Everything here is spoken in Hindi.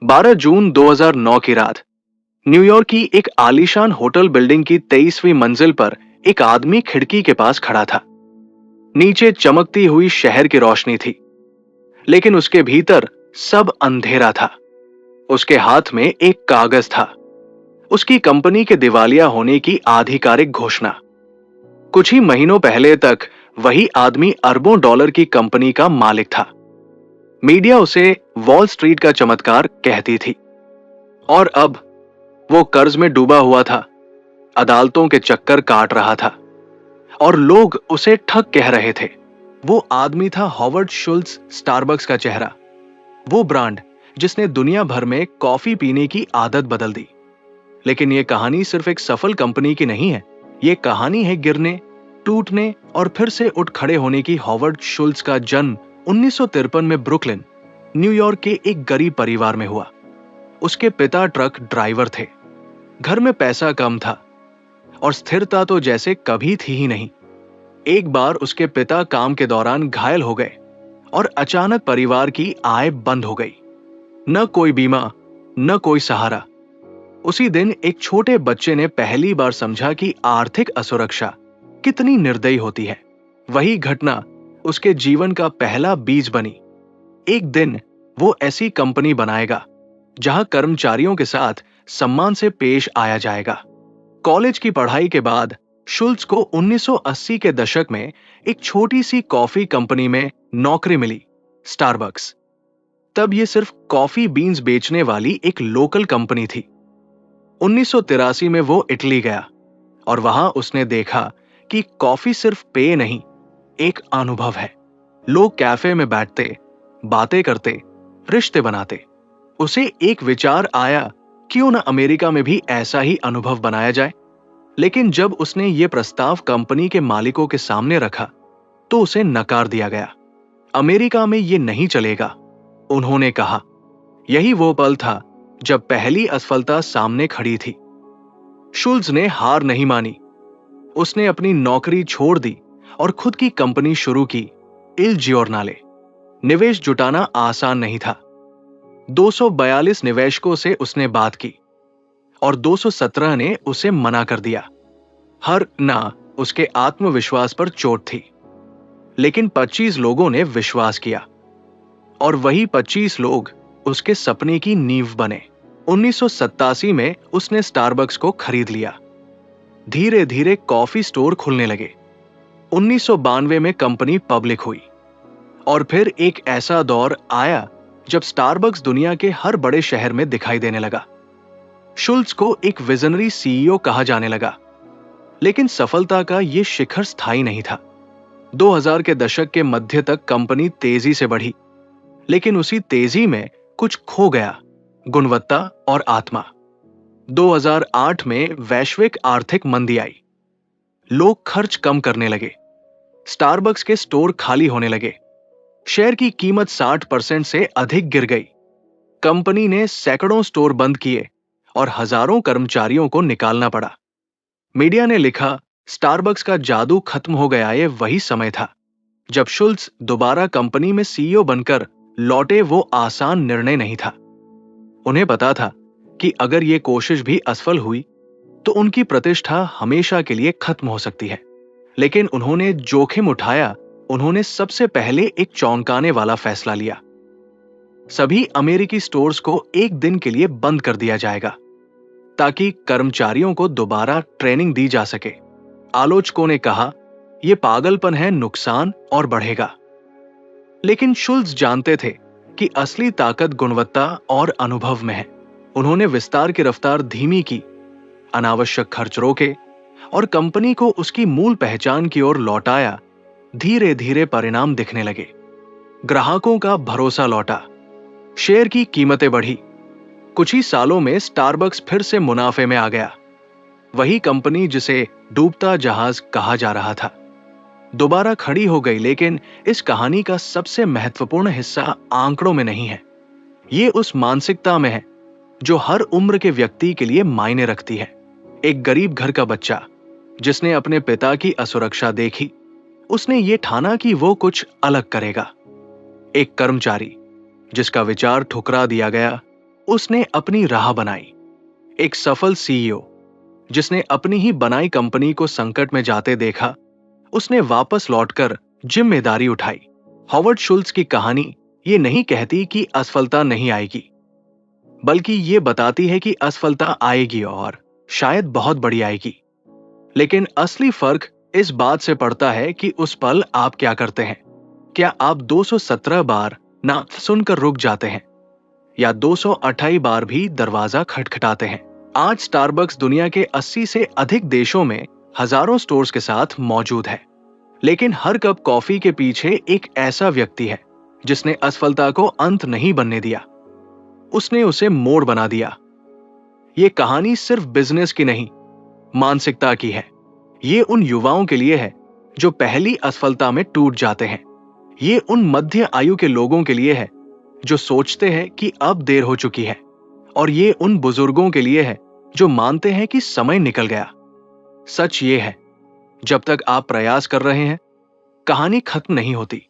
12 जून 2009 की रात न्यूयॉर्क की एक आलीशान होटल बिल्डिंग की 23वीं मंजिल पर एक आदमी खिड़की के पास खड़ा था। नीचे चमकती हुई शहर की रोशनी थी, लेकिन उसके भीतर सब अंधेरा था। उसके हाथ में एक कागज था, उसकी कंपनी के दिवालिया होने की आधिकारिक घोषणा। कुछ ही महीनों पहले तक वही आदमी अरबों डॉलर की कंपनी का मालिक था। मीडिया उसे वॉल स्ट्रीट का चमत्कार कहती थी, और अब वो कर्ज में डूबा हुआ था, अदालतों के चक्कर काट रहा था, और लोग उसे ठग कह रहे थे। वो आदमी था हॉवर्ड शुल्ट्ज, स्टारबक्स का चेहरा, वो ब्रांड जिसने दुनिया भर में कॉफी पीने की आदत बदल दी। लेकिन ये कहानी सिर्फ एक सफल कंपनी की नहीं है, ये कहानी है गिरने, टूटने और फिर से उठ खड़े होने की। हॉवर्ड शुल्ट्ज का जन्म 1953 में ब्रुकलिन, न्यूयॉर्क के एक गरीब परिवार में हुआ। उसके पिता ट्रक ड्राइवर थे, घर में पैसा कम था और स्थिरता तो जैसे कभी थी ही नहीं। एक बार उसके पिता काम के दौरान घायल हो गए और अचानक परिवार की आय बंद हो गई। न कोई बीमा, न कोई सहारा। उसी दिन एक छोटे बच्चे ने पहली बार समझा कि आर्थिक असुरक्षा कितनी निर्दयी होती है। वही घटना उसके जीवन का पहला बीज बनी। एक दिन वो ऐसी कंपनी बनाएगा जहां कर्मचारियों के साथ सम्मान से पेश आया जाएगा। कॉलेज की पढ़ाई के बाद शुल्ट्ज को 1980 के दशक में एक छोटी सी कॉफी कंपनी में नौकरी मिली, स्टारबक्स। तब ये सिर्फ कॉफी बीन्स बेचने वाली एक लोकल कंपनी थी। 1983 में वो इटली गया और वहां उसने देखा कि कॉफी सिर्फ पेय नहीं, एक अनुभव है। लोग कैफे में बैठते, बातें करते, रिश्ते बनाते। उसे एक विचार आया, क्यों न अमेरिका में भी ऐसा ही अनुभव बनाया जाए। लेकिन जब उसने ये प्रस्ताव कंपनी के मालिकों के सामने रखा तो उसे नकार दिया गया। अमेरिका में ये नहीं चलेगा, उन्होंने कहा। यही वो पल था जब पहली असफलता सामने खड़ी थी। शुल्ट्ज ने हार नहीं मानी। उसने अपनी नौकरी छोड़ दी और खुद की कंपनी शुरू की, इल जियोरनाले। निवेश जुटाना आसान नहीं था। 242 निवेशकों से उसने बात की और 217 ने उसे मना कर दिया। हर ना उसके आत्मविश्वास पर चोट थी। लेकिन 25 लोगों ने विश्वास किया और वही 25 लोग उसके सपने की नींव बने। 1987 में उसने स्टारबक्स को खरीद लिया। धीरे धीरे कॉफी स्टोर खुलने लगे। 1992 में कंपनी पब्लिक हुई और फिर एक ऐसा दौर आया जब स्टारबक्स दुनिया के हर बड़े शहर में दिखाई देने लगा। शुल्ट्ज को एक विजनरी सीईओ कहा जाने लगा, लेकिन सफलता का यह शिखर स्थायी नहीं था। 2000 के दशक के मध्य तक कंपनी तेजी से बढ़ी, लेकिन उसी तेजी में कुछ खो गया, गुणवत्ता और आत्मा। 2008 में वैश्विक आर्थिक मंदी आई। लोग खर्च कम करने लगे, स्टारबक्स के स्टोर खाली होने लगे, शेयर की कीमत 60% से अधिक गिर गई। कंपनी ने सैकड़ों स्टोर बंद किए और हजारों कर्मचारियों को निकालना पड़ा। मीडिया ने लिखा, स्टारबक्स का जादू खत्म हो गया। ये वही समय था जब शुल्ट्ज दोबारा कंपनी में सीईओ बनकर लौटे। वो आसान निर्णय नहीं था। उन्हें पता था कि अगर ये कोशिश भी असफल हुई तो उनकी प्रतिष्ठा हमेशा के लिए खत्म हो सकती है। लेकिन उन्होंने जोखिम उठाया। उन्होंने सबसे पहले एक चौंकाने वाला फैसला लिया। सभी अमेरिकी स्टोर्स को एक दिन के लिए बंद कर दिया जाएगा ताकि कर्मचारियों को दोबारा ट्रेनिंग दी जा सके। आलोचकों ने कहा, यह पागलपन है, नुकसान और बढ़ेगा। लेकिन शुल्ट्ज जानते थे कि असली ताकत गुणवत्ता और अनुभव में है। उन्होंने विस्तार की रफ्तार धीमी की, अनावश्यक खर्च रोके और कंपनी को उसकी मूल पहचान की ओर लौटाया। धीरे धीरे परिणाम दिखने लगे। ग्राहकों का भरोसा लौटा, शेयर की कीमतें बढ़ी। कुछ ही सालों में स्टारबक्स फिर से मुनाफे में आ गया। वही कंपनी जिसे डूबता जहाज कहा जा रहा था दोबारा खड़ी हो गई। लेकिन इस कहानी का सबसे महत्वपूर्ण हिस्सा आंकड़ों में नहीं है, ये उस मानसिकता में है जो हर उम्र के व्यक्ति के लिए मायने रखती है। एक गरीब घर का बच्चा जिसने अपने पिता की असुरक्षा देखी, उसने ये ठाना कि वो कुछ अलग करेगा। एक कर्मचारी जिसका विचार ठुकरा दिया गया, उसने अपनी राह बनाई। एक सफल सीईओ जिसने अपनी ही बनाई कंपनी को संकट में जाते देखा, उसने वापस लौटकर जिम्मेदारी उठाई। हॉवर्ड शुल्ट्ज की कहानी ये नहीं कहती कि असफलता नहीं आएगी, बल्कि ये बताती है कि असफलता आएगी और शायद बहुत बड़ी आएगी। लेकिन असली फर्क इस बात से पड़ता है कि उस पल आप क्या करते हैं। क्या आप 217 बार ना सुनकर रुक जाते हैं या 228 बार भी दरवाजा खटखटाते हैं। आज स्टारबक्स दुनिया के 80 से अधिक देशों में हजारों स्टोर्स के साथ मौजूद है, लेकिन हर कप कॉफी के पीछे एक ऐसा व्यक्ति है जिसने असफलता को अंत नहीं बनने दिया, उसने उसे मोड़ बना दिया। ये कहानी सिर्फ बिजनेस की नहीं, मानसिकता की है। ये उन युवाओं के लिए है जो पहली असफलता में टूट जाते हैं। ये उन मध्य आयु के लोगों के लिए है जो सोचते हैं कि अब देर हो चुकी है, और ये उन बुजुर्गों के लिए है जो मानते हैं कि समय निकल गया। सच ये है, जब तक आप प्रयास कर रहे हैं, कहानी खत्म नहीं होती।